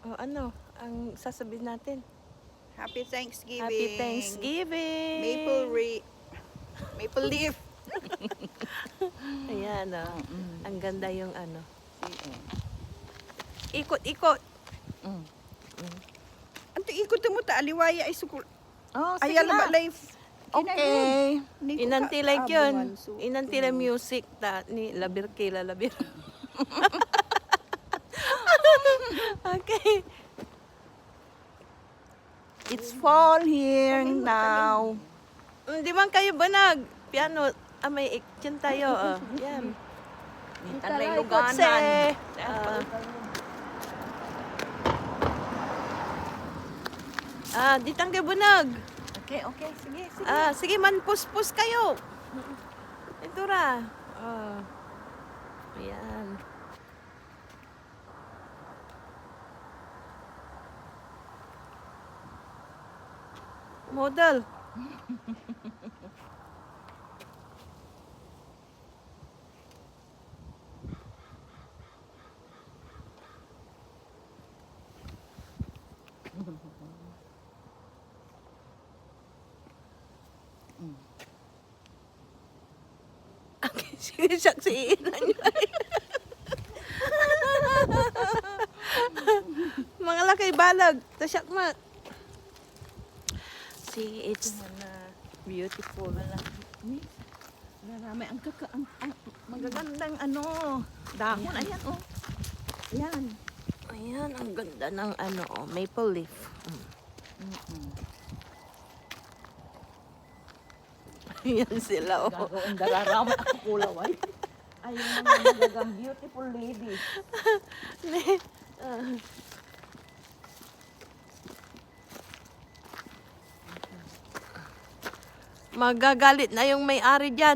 O ano, ang sasabihin natin? Happy Thanksgiving. Happy Thanksgiving! Maple leaf. Ayan, oh. Ang ganda yung ano. Oo. Ikot-ikot. Anto ikot mo ta aliwaya ay sukul. Oh, sige Ayala ba na. life? Okay. Ni ko Inanti ka- like yun. kaabuhan, so- Inanti la music ta ni labir kila labir. Okay. It's fall here now. Di man kayo banag? Piano. May action tayo. Yan. Tanay Kotse. luganan. Ditang kayo banag. Okay, okay. Sige, sige. Sige man, puspus kayo. Ito ra. Ayan. Model. Sige, saksiin na niyo. Mga lakay balag. Tasyak ma. See, it's beautiful. Marami ang magagandang ano, dahon. Ayan, oh. Ayan. Ayan, ang ganda ng ano, maple leaf. Ayan sila, oh. Gagawin dararama ako kulaway. Ayun mga magagang beautiful ladies. Magagalit na yung may-ari dyan.